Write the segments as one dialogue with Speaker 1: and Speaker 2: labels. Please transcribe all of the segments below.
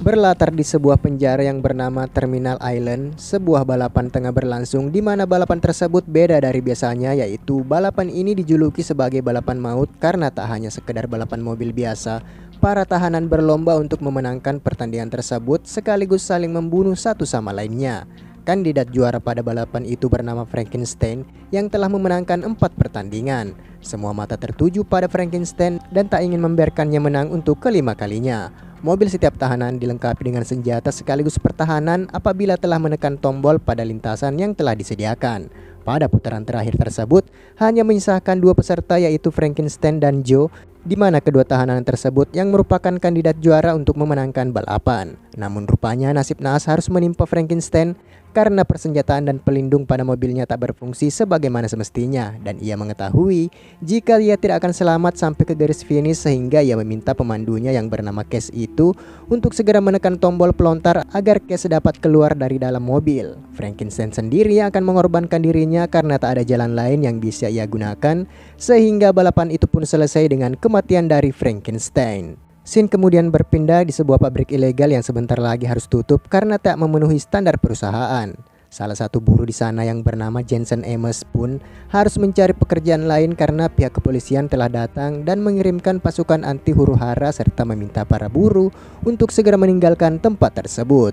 Speaker 1: Berlatar di sebuah penjara yang bernama Terminal Island, sebuah balapan tengah berlangsung di mana balapan tersebut beda dari biasanya, yaitu balapan ini dijuluki sebagai balapan maut karena tak hanya sekedar balapan mobil biasa. Para tahanan berlomba untuk memenangkan pertandingan tersebut sekaligus saling membunuh satu sama lainnya. Kandidat juara pada balapan itu bernama Frankenstein yang telah memenangkan 4 pertandingan. Semua mata tertuju pada Frankenstein dan tak ingin membiarkannya menang untuk kelima kalinya. Mobil setiap tahanan dilengkapi dengan senjata sekaligus pertahanan apabila telah menekan tombol pada lintasan yang telah disediakan. Pada putaran terakhir tersebut, hanya menyisakan 2 peserta yaitu Frankenstein dan Joe, di mana kedua tahanan tersebut yang merupakan kandidat juara untuk memenangkan balapan. Namun rupanya nasib naas harus menimpa Frankenstein karena persenjataan dan pelindung pada mobilnya tak berfungsi sebagaimana semestinya, dan ia mengetahui jika ia tidak akan selamat sampai ke garis finish, sehingga ia meminta pemandunya yang bernama Case itu untuk segera menekan tombol pelontar agar Case dapat keluar dari dalam mobil. Frankenstein sendiri akan mengorbankan dirinya karena tak ada jalan lain yang bisa ia gunakan, sehingga balapan itu pun selesai dengan kematian dari Frankenstein. Scene kemudian berpindah di sebuah pabrik ilegal yang sebentar lagi harus tutup karena tak memenuhi standar perusahaan. Salah satu buruh di sana yang bernama Jensen Ames pun harus mencari pekerjaan lain karena pihak kepolisian telah datang dan mengirimkan pasukan anti huru-hara serta meminta para buruh untuk segera meninggalkan tempat tersebut.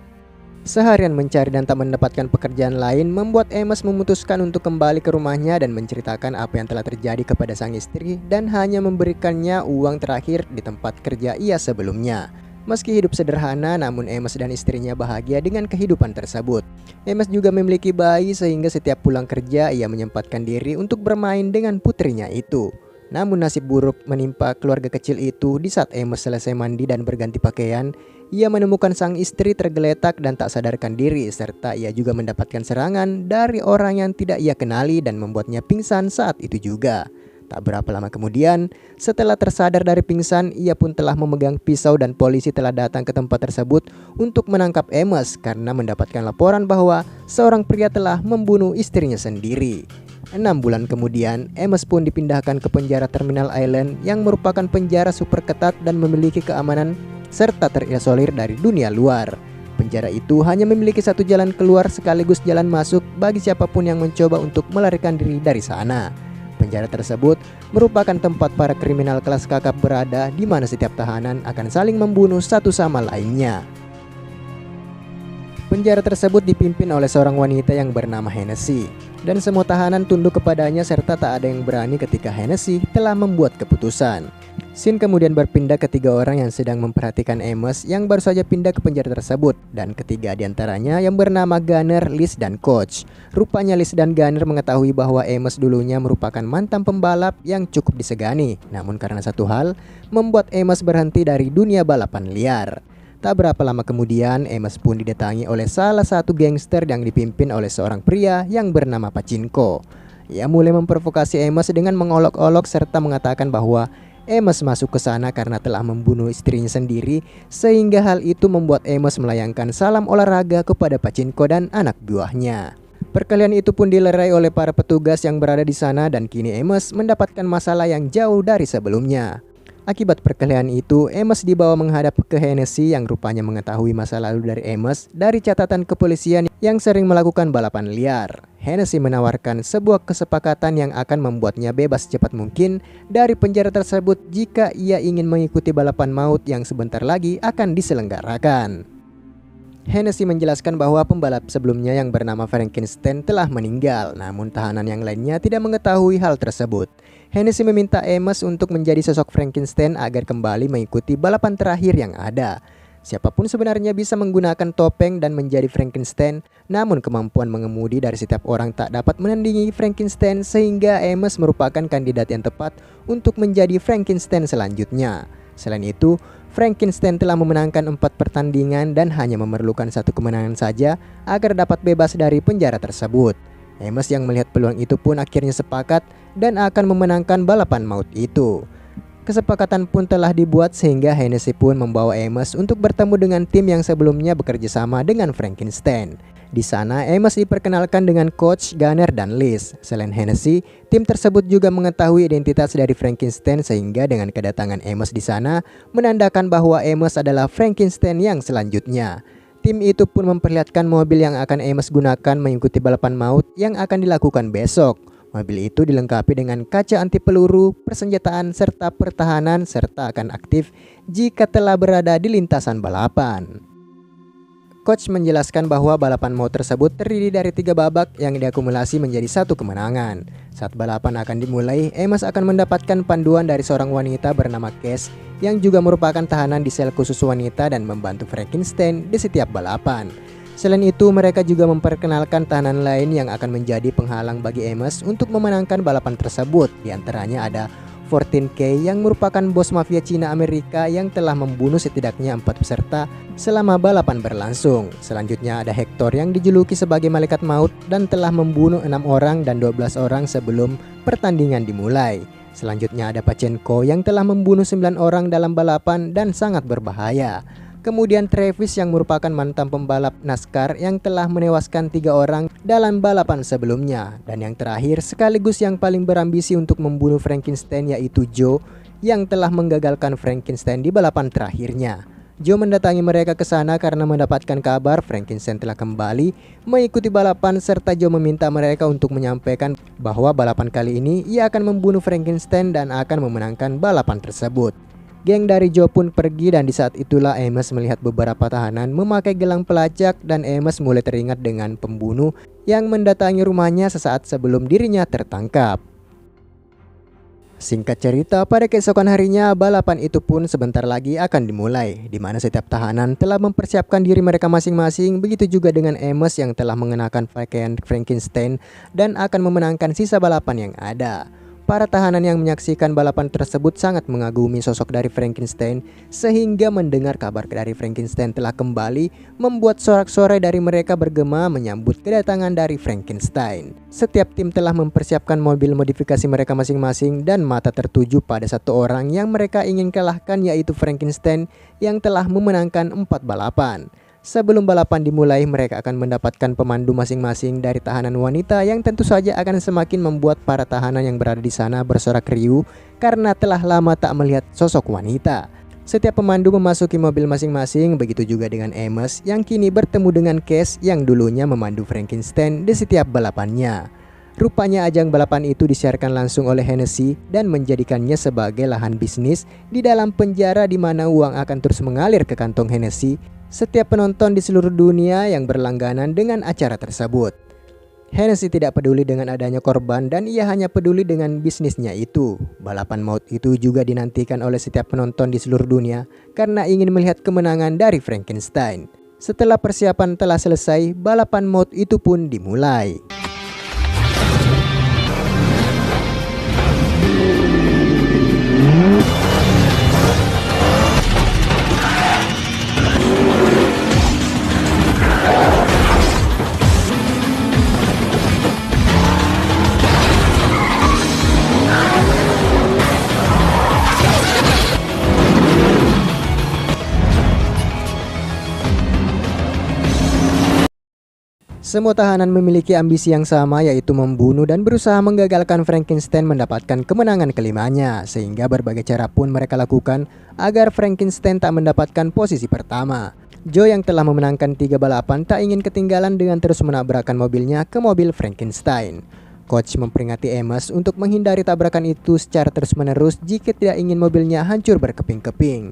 Speaker 1: Seharian mencari dan tak mendapatkan pekerjaan lain membuat Amos memutuskan untuk kembali ke rumahnya dan menceritakan apa yang telah terjadi kepada sang istri dan hanya memberikannya uang terakhir di tempat kerja ia sebelumnya. Meski hidup sederhana, namun Amos dan istrinya bahagia dengan kehidupan tersebut. Amos juga memiliki bayi sehingga setiap pulang kerja ia menyempatkan diri untuk bermain dengan putrinya itu. Namun nasib buruk menimpa keluarga kecil itu di saat Amos selesai mandi dan berganti pakaian. Ia menemukan sang istri tergeletak dan tak sadarkan diri, serta ia juga mendapatkan serangan dari orang yang tidak ia kenali dan membuatnya pingsan saat itu juga. Tak berapa lama kemudian, setelah tersadar dari pingsan, ia pun telah memegang pisau dan polisi telah datang ke tempat tersebut untuk menangkap Amos karena mendapatkan laporan bahwa seorang pria telah membunuh istrinya sendiri. 6 bulan kemudian, Amos pun dipindahkan ke penjara Terminal Island yang merupakan penjara super ketat dan memiliki keamanan serta terisolir dari dunia luar. Penjara itu hanya memiliki satu jalan keluar sekaligus jalan masuk bagi siapapun yang mencoba untuk melarikan diri dari sana. Penjara tersebut merupakan tempat para kriminal kelas kakap berada, di mana setiap tahanan akan saling membunuh satu sama lainnya. Penjara tersebut dipimpin oleh seorang wanita yang bernama Hennessy, dan semua tahanan tunduk kepadanya serta tak ada yang berani ketika Hennessy telah membuat keputusan. Scene kemudian berpindah ke 3 orang yang sedang memperhatikan Amos yang baru saja pindah ke penjara tersebut, dan ketiga diantaranya yang bernama Gunner, Liz, dan Coach. Rupanya Liz dan Gunner mengetahui bahwa Amos dulunya merupakan mantan pembalap yang cukup disegani, namun karena satu hal membuat Amos berhenti dari dunia balapan liar. Tak berapa lama kemudian, Amos pun didatangi oleh salah satu gangster yang dipimpin oleh seorang pria yang bernama Pachinko. Ia mulai memprovokasi Amos dengan mengolok-olok serta mengatakan bahwa Amos masuk ke sana karena telah membunuh istrinya sendiri, sehingga hal itu membuat Amos melayangkan salam olahraga kepada Pachinko dan anak buahnya. Perkelahian itu pun dilerai oleh para petugas yang berada di sana dan kini Amos mendapatkan masalah yang jauh dari sebelumnya. Akibat perkelahian itu, Amos dibawa menghadap ke Hennessy yang rupanya mengetahui masa lalu dari Amos dari catatan kepolisian yang sering melakukan balapan liar. Hennessy menawarkan sebuah kesepakatan yang akan membuatnya bebas secepat mungkin dari penjara tersebut jika ia ingin mengikuti balapan maut yang sebentar lagi akan diselenggarakan. Hennessy menjelaskan bahwa pembalap sebelumnya yang bernama Frankenstein telah meninggal, namun tahanan yang lainnya tidak mengetahui hal tersebut. Hennessy meminta Amos untuk menjadi sosok Frankenstein agar kembali mengikuti balapan terakhir yang ada. Siapapun sebenarnya bisa menggunakan topeng dan menjadi Frankenstein, namun kemampuan mengemudi dari setiap orang tak dapat menandingi Frankenstein, sehingga Amos merupakan kandidat yang tepat untuk menjadi Frankenstein selanjutnya. Selain itu, Frankenstein telah memenangkan 4 pertandingan dan hanya memerlukan 1 kemenangan saja agar dapat bebas dari penjara tersebut. Amos yang melihat peluang itu pun akhirnya sepakat dan akan memenangkan balapan maut itu. Kesepakatan pun telah dibuat sehingga Hennessy pun membawa Amos untuk bertemu dengan tim yang sebelumnya bekerja sama dengan Frankenstein. Di sana Amos diperkenalkan dengan Coach, Gunner, dan Liz. Selain Hennessy, tim tersebut juga mengetahui identitas dari Frankenstein sehingga dengan kedatangan Amos di sana menandakan bahwa Amos adalah Frankenstein yang selanjutnya. Tim itu pun memperlihatkan mobil yang akan Amos gunakan mengikuti balapan maut yang akan dilakukan besok. Mobil itu dilengkapi dengan kaca anti peluru, persenjataan, serta pertahanan serta akan aktif jika telah berada di lintasan balapan. Coach menjelaskan bahwa balapan maut tersebut terdiri dari 3 babak yang diakumulasi menjadi 1 kemenangan. Saat balapan akan dimulai, Amos akan mendapatkan panduan dari seorang wanita bernama Cass yang juga merupakan tahanan di sel khusus wanita dan membantu Frankenstein di setiap balapan. Selain itu, mereka juga memperkenalkan tahanan lain yang akan menjadi penghalang bagi Amos untuk memenangkan balapan tersebut. Di antaranya ada 14K yang merupakan bos mafia Cina Amerika yang telah membunuh setidaknya 4 peserta selama balapan berlangsung. Selanjutnya ada Hector yang dijuluki sebagai malaikat maut dan telah membunuh 6 orang dan 12 orang sebelum pertandingan dimulai. Selanjutnya ada Pachenko yang telah membunuh 9 orang dalam balapan dan sangat berbahaya. Kemudian Travis yang merupakan mantan pembalap NASCAR yang telah menewaskan 3 orang dalam balapan sebelumnya. Dan yang terakhir sekaligus yang paling berambisi untuk membunuh Frankenstein yaitu Joe yang telah menggagalkan Frankenstein di balapan terakhirnya. Joe mendatangi mereka ke sana karena mendapatkan kabar Frankenstein telah kembali mengikuti balapan serta Joe meminta mereka untuk menyampaikan bahwa balapan kali ini ia akan membunuh Frankenstein dan akan memenangkan balapan tersebut. Geng dari Joe pun pergi dan di saat itulah Amos melihat beberapa tahanan memakai gelang pelacak dan Amos mulai teringat dengan pembunuh yang mendatangi rumahnya sesaat sebelum dirinya tertangkap. Singkat cerita, pada keesokan harinya balapan itu pun sebentar lagi akan dimulai, di mana setiap tahanan telah mempersiapkan diri mereka masing-masing. Begitu juga dengan Amos yang telah mengenakan pakaian Frankenstein dan akan memenangkan sisa balapan yang ada. Para tahanan yang menyaksikan balapan tersebut sangat mengagumi sosok dari Frankenstein sehingga mendengar kabar dari Frankenstein telah kembali membuat sorak-sorai dari mereka bergema menyambut kedatangan dari Frankenstein. Setiap tim telah mempersiapkan mobil modifikasi mereka masing-masing dan mata tertuju pada satu orang yang mereka ingin kalahkan yaitu Frankenstein yang telah memenangkan 4 balapan. Sebelum balapan dimulai, mereka akan mendapatkan pemandu masing-masing dari tahanan wanita yang tentu saja akan semakin membuat para tahanan yang berada di sana bersorak riuh karena telah lama tak melihat sosok wanita. Setiap pemandu memasuki mobil masing-masing, begitu juga dengan Amos yang kini bertemu dengan Cass yang dulunya memandu Frankenstein di setiap balapannya. Rupanya ajang balapan itu disiarkan langsung oleh Hennessy dan menjadikannya sebagai lahan bisnis di dalam penjara di mana uang akan terus mengalir ke kantong Hennessy setiap penonton di seluruh dunia yang berlangganan dengan acara tersebut. Hennessy tidak peduli dengan adanya korban dan ia hanya peduli dengan bisnisnya itu. Balapan maut itu juga dinantikan oleh setiap penonton di seluruh dunia karena ingin melihat kemenangan dari Frankenstein. Setelah persiapan telah selesai, balapan maut itu pun dimulai. Semua tahanan memiliki ambisi yang sama yaitu membunuh dan berusaha menggagalkan Frankenstein mendapatkan kemenangan kelimanya. Sehingga berbagai cara pun mereka lakukan agar Frankenstein tak mendapatkan posisi pertama. Joe yang telah memenangkan 3 balapan tak ingin ketinggalan dengan terus menabrakkan mobilnya ke mobil Frankenstein. Coach memperingati Amos untuk menghindari tabrakan itu secara terus-menerus jika tidak ingin mobilnya hancur berkeping-keping.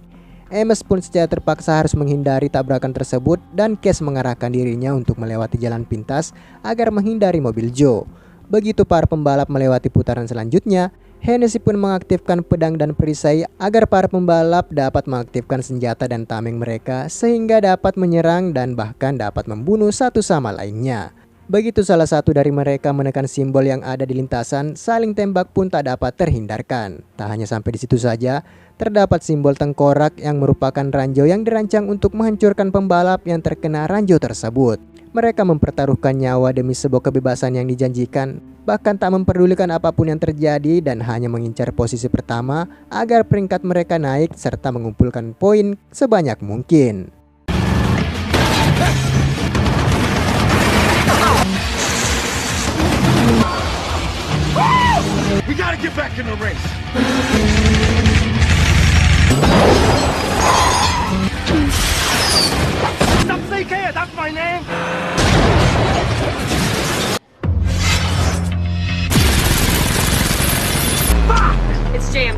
Speaker 1: Amos pun secara terpaksa harus menghindari tabrakan tersebut dan Cass mengarahkan dirinya untuk melewati jalan pintas agar menghindari mobil Joe. Begitu para pembalap melewati putaran selanjutnya, Hennessy pun mengaktifkan pedang dan perisai agar para pembalap dapat mengaktifkan senjata dan tameng mereka sehingga dapat menyerang dan bahkan dapat membunuh satu sama lainnya. Begitu salah satu dari mereka menekan simbol yang ada di lintasan, saling tembak pun tak dapat terhindarkan. Tak hanya sampai di situ saja, terdapat simbol tengkorak yang merupakan ranjau yang dirancang untuk menghancurkan pembalap yang terkena ranjau tersebut. Mereka mempertaruhkan nyawa demi sebuah kebebasan yang dijanjikan, bahkan tak memperdulikan apapun yang terjadi dan hanya mengincar posisi pertama agar peringkat mereka naik serta mengumpulkan poin sebanyak mungkin.
Speaker 2: We gotta get back in the race. Stop CK, that's my name. Fuck!
Speaker 3: It's jammed.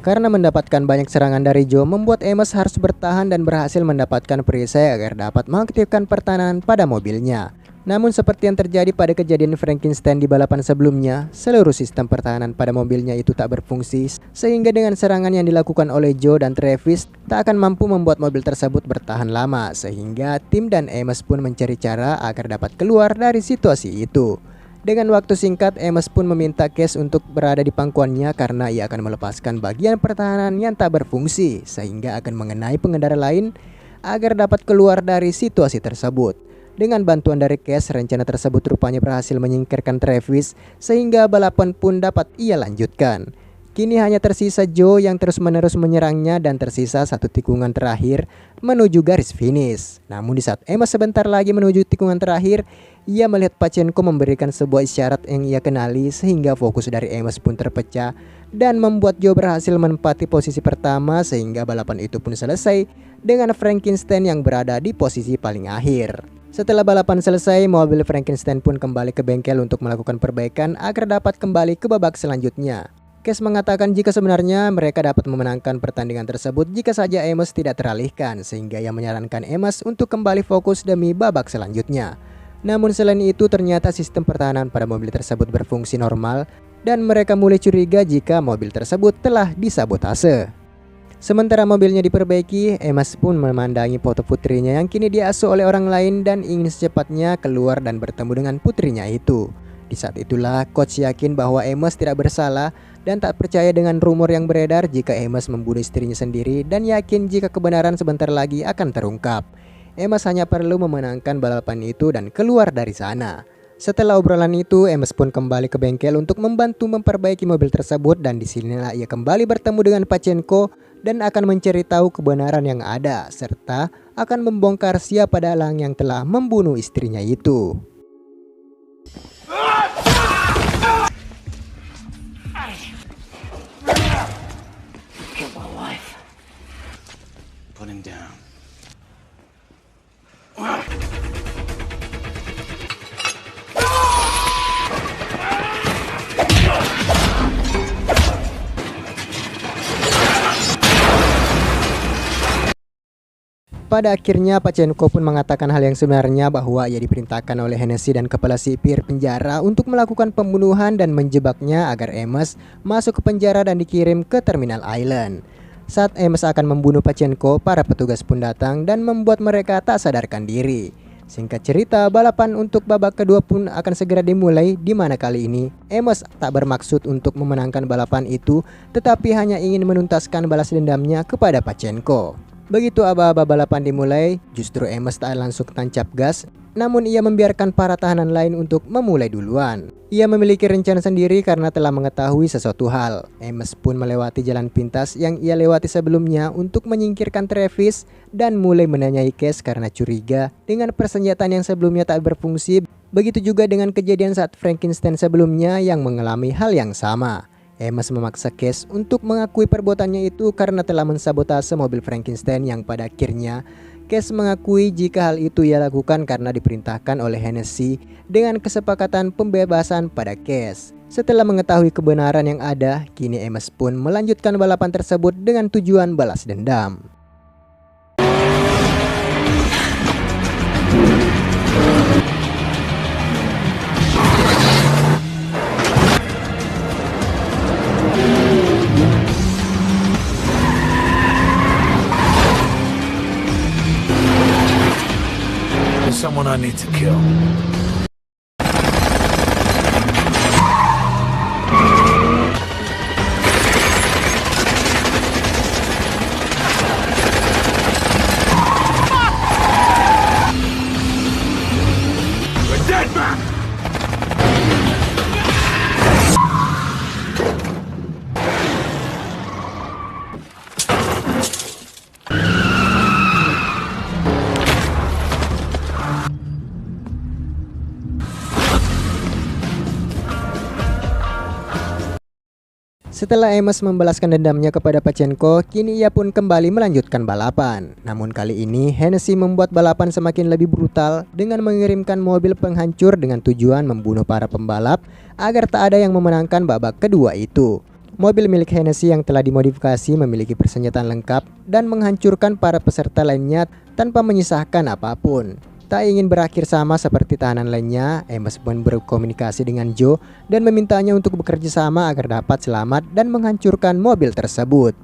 Speaker 1: Karena mendapatkan banyak serangan dari Joe, membuat Amos harus bertahan dan berhasil mendapatkan perisai agar dapat mengaktifkan pertahanan pada mobilnya. Namun seperti yang terjadi pada kejadian Frankenstein di balapan sebelumnya, seluruh sistem pertahanan pada mobilnya itu tak berfungsi, sehingga dengan serangan yang dilakukan oleh Joe dan Travis tak akan mampu membuat mobil tersebut bertahan lama, sehingga tim dan Amos pun mencari cara agar dapat keluar dari situasi itu. Dengan waktu singkat, Amos pun meminta Cash untuk berada di pangkuannya karena ia akan melepaskan bagian pertahanan yang tak berfungsi, sehingga akan mengenai pengendara lain agar dapat keluar dari situasi tersebut. Dengan bantuan dari Cash, rencana tersebut rupanya berhasil menyingkirkan Travis, sehingga balapan pun dapat ia lanjutkan. Kini hanya tersisa Joe yang terus-menerus menyerangnya dan tersisa satu tikungan terakhir menuju garis finish. Namun di saat Amos sebentar lagi menuju tikungan terakhir, ia melihat Pachenko memberikan sebuah isyarat yang ia kenali sehingga fokus dari Amos pun terpecah dan membuat Joe berhasil menempati posisi pertama sehingga balapan itu pun selesai dengan Frankenstein yang berada di posisi paling akhir. Setelah balapan selesai, mobil Frankenstein pun kembali ke bengkel untuk melakukan perbaikan agar dapat kembali ke babak selanjutnya. Cash mengatakan jika sebenarnya mereka dapat memenangkan pertandingan tersebut jika saja Amos tidak teralihkan, sehingga ia menyarankan Amos untuk kembali fokus demi babak selanjutnya. Namun selain itu ternyata sistem pertahanan pada mobil tersebut berfungsi normal dan mereka mulai curiga jika mobil tersebut telah disabotase. Sementara mobilnya diperbaiki, Amos pun memandangi foto putrinya yang kini diasuh oleh orang lain dan ingin secepatnya keluar dan bertemu dengan putrinya itu. Di saat itulah coach yakin bahwa Amos tidak bersalah dan tak percaya dengan rumor yang beredar jika Amos membunuh istrinya sendiri dan yakin jika kebenaran sebentar lagi akan terungkap. Amos hanya perlu memenangkan balapan itu dan keluar dari sana. Setelah obrolan itu, Amos pun kembali ke bengkel untuk membantu memperbaiki mobil tersebut dan disinilah ia kembali bertemu dengan Pachenko dan akan mencari tahu kebenaran yang ada serta akan membongkar siapa dalang yang telah membunuh istrinya itu.
Speaker 2: Killed my wife. Put him down.
Speaker 1: Pada akhirnya Pachenko pun mengatakan hal yang sebenarnya bahwa ia diperintahkan oleh Hennessy dan kepala sipir penjara untuk melakukan pembunuhan dan menjebaknya agar Amos masuk ke penjara dan dikirim ke Terminal Island. Saat Amos akan membunuh Pachenko, para petugas pun datang dan membuat mereka tak sadarkan diri. Singkat cerita, balapan untuk babak kedua pun akan segera dimulai, di mana kali ini Amos tak bermaksud untuk memenangkan balapan itu, tetapi hanya ingin menuntaskan balas dendamnya kepada Pachenko. Begitu aba-aba balapan dimulai, justru Amos tak langsung tancap gas, namun ia membiarkan para tahanan lain untuk memulai duluan. Ia memiliki rencana sendiri karena telah mengetahui sesuatu hal. Amos pun melewati jalan pintas yang ia lewati sebelumnya untuk menyingkirkan Travis dan mulai menanyai Cash karena curiga dengan persenjataan yang sebelumnya tak berfungsi. Begitu juga dengan kejadian saat Frankenstein sebelumnya yang mengalami hal yang sama. Amos memaksa Cash untuk mengakui perbuatannya itu karena telah mensabotase mobil Frankenstein yang pada akhirnya Cash mengakui jika hal itu ia lakukan karena diperintahkan oleh Hennessy dengan kesepakatan pembebasan pada Cash. Setelah mengetahui kebenaran yang ada, kini Amos pun melanjutkan balapan tersebut dengan tujuan balas dendam.
Speaker 3: someone I need to kill.
Speaker 2: We're dead man!
Speaker 1: Setelah Amos membalaskan dendamnya kepada Pachenko, kini ia pun kembali melanjutkan balapan. Namun kali ini Hennessy membuat balapan semakin lebih brutal dengan mengirimkan mobil penghancur dengan tujuan membunuh para pembalap agar tak ada yang memenangkan babak kedua itu. Mobil milik Hennessy yang telah dimodifikasi memiliki persenjataan lengkap dan menghancurkan para peserta lainnya tanpa menyisahkan apapun. Tak ingin berakhir sama seperti tahanan lainnya, Amos pun berkomunikasi dengan Joe dan memintanya untuk bekerja sama agar dapat selamat dan menghancurkan mobil tersebut.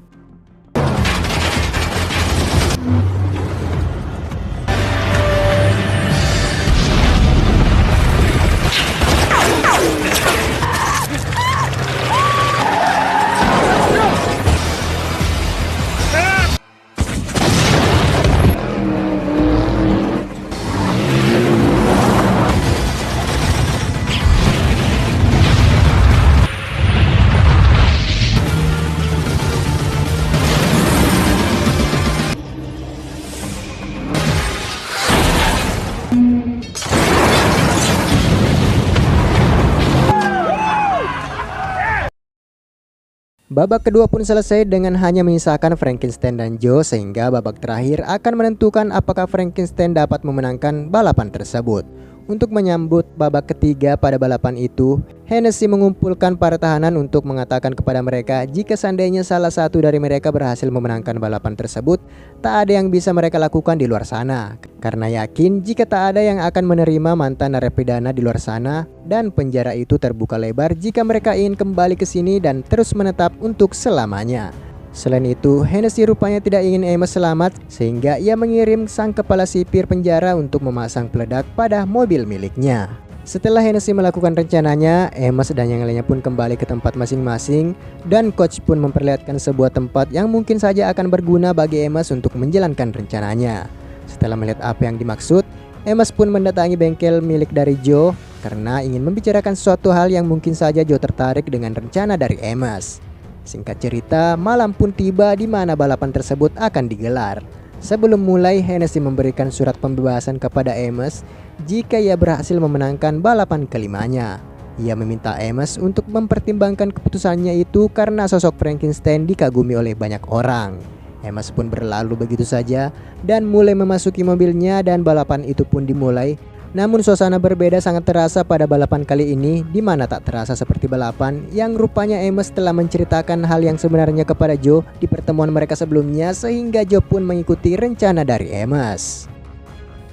Speaker 1: Babak kedua pun selesai dengan hanya menyisakan Frankenstein dan Joe, sehingga babak terakhir akan menentukan apakah Frankenstein dapat memenangkan balapan tersebut. Untuk menyambut babak ketiga pada balapan itu, Hennessy mengumpulkan para tahanan untuk mengatakan kepada mereka jika seandainya salah satu dari mereka berhasil memenangkan balapan tersebut, tak ada yang bisa mereka lakukan di luar sana. Karena yakin jika tak ada yang akan menerima mantan narapidana di luar sana, dan penjara itu terbuka lebar jika mereka ingin kembali ke sini dan terus menetap untuk selamanya. Selain itu, Hennessy rupanya tidak ingin Amos selamat, sehingga ia mengirim sang kepala sipir penjara untuk memasang peledak pada mobil miliknya. Setelah Hennessy melakukan rencananya, Amos dan yang lainnya pun kembali ke tempat masing-masing, dan coach pun memperlihatkan sebuah tempat yang mungkin saja akan berguna bagi Amos untuk menjalankan rencananya. Setelah melihat apa yang dimaksud, Amos pun mendatangi bengkel milik dari Joe karena ingin membicarakan suatu hal yang mungkin saja Joe tertarik dengan rencana dari Amos. Singkat cerita, malam pun tiba di mana balapan tersebut akan digelar. Sebelum mulai, Hennessy memberikan surat pembebasan kepada Amos jika ia berhasil memenangkan balapan kelimanya. Ia meminta Amos untuk mempertimbangkan keputusannya itu karena sosok Frankenstein dikagumi oleh banyak orang. Amos pun berlalu begitu saja dan mulai memasuki mobilnya dan balapan itu pun dimulai. Namun suasana berbeda sangat terasa pada balapan kali ini, di mana tak terasa seperti balapan yang rupanya Amos telah menceritakan hal yang sebenarnya kepada Joe di pertemuan mereka sebelumnya, sehingga Joe pun mengikuti rencana dari Amos.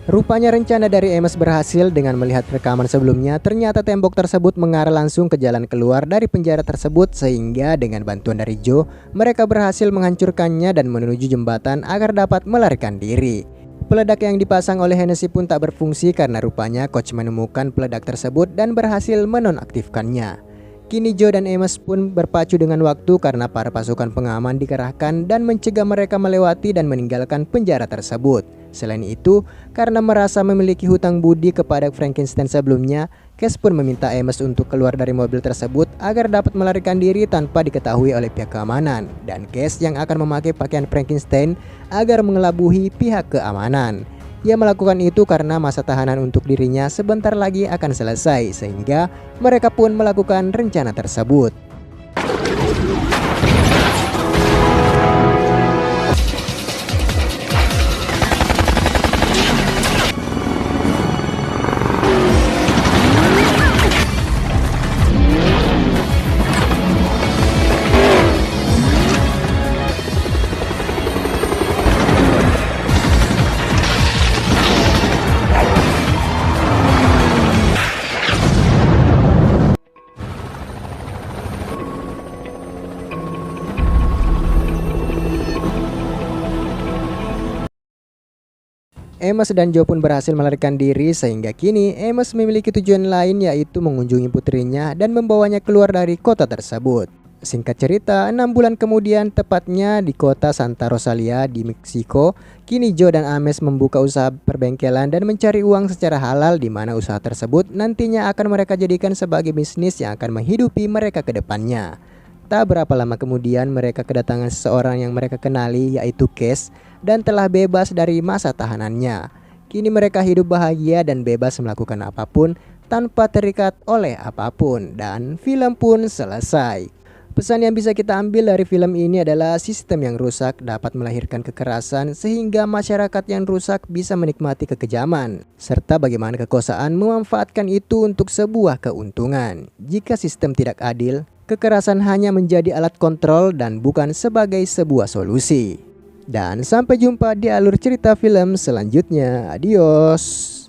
Speaker 1: Rupanya rencana dari Amos berhasil. Dengan melihat rekaman sebelumnya, ternyata tembok tersebut mengarah langsung ke jalan keluar dari penjara tersebut, sehingga dengan bantuan dari Joe, mereka berhasil menghancurkannya dan menuju jembatan agar dapat melarikan diri. Peledak yang dipasang oleh Hennessy pun tak berfungsi karena rupanya coach menemukan peledak tersebut dan berhasil menonaktifkannya. Kini Joe dan Amos pun berpacu dengan waktu karena para pasukan pengaman dikerahkan dan mencegah mereka melewati dan meninggalkan penjara tersebut. Selain itu, karena merasa memiliki hutang budi kepada Frankenstein sebelumnya, Cash pun meminta Amos untuk keluar dari mobil tersebut agar dapat melarikan diri tanpa diketahui oleh pihak keamanan, dan Cash yang akan memakai pakaian Frankenstein agar mengelabuhi pihak keamanan. Ia melakukan itu karena masa tahanan untuk dirinya sebentar lagi akan selesai, sehingga mereka pun melakukan rencana tersebut. Amos dan Joe pun berhasil melarikan diri sehingga kini Amos memiliki tujuan lain, yaitu mengunjungi putrinya dan membawanya keluar dari kota tersebut. Singkat cerita, 6 bulan kemudian, tepatnya di kota Santa Rosalia di Meksiko, kini Joe dan Amos membuka usaha perbengkelan dan mencari uang secara halal, di mana usaha tersebut nantinya akan mereka jadikan sebagai bisnis yang akan menghidupi mereka ke depannya. Tak berapa lama kemudian mereka kedatangan seseorang yang mereka kenali, yaitu Case, dan telah bebas dari masa tahanannya. Kini mereka hidup bahagia dan bebas melakukan apapun tanpa terikat oleh apapun, dan film pun selesai. Pesan yang bisa kita ambil dari film ini adalah sistem yang rusak dapat melahirkan kekerasan, sehingga masyarakat yang rusak bisa menikmati kekejaman, serta bagaimana kekuasaan memanfaatkan itu untuk sebuah keuntungan. Jika sistem tidak adil, kekerasan hanya menjadi alat kontrol dan bukan sebagai sebuah solusi. Dan sampai jumpa di alur cerita film selanjutnya. Adios.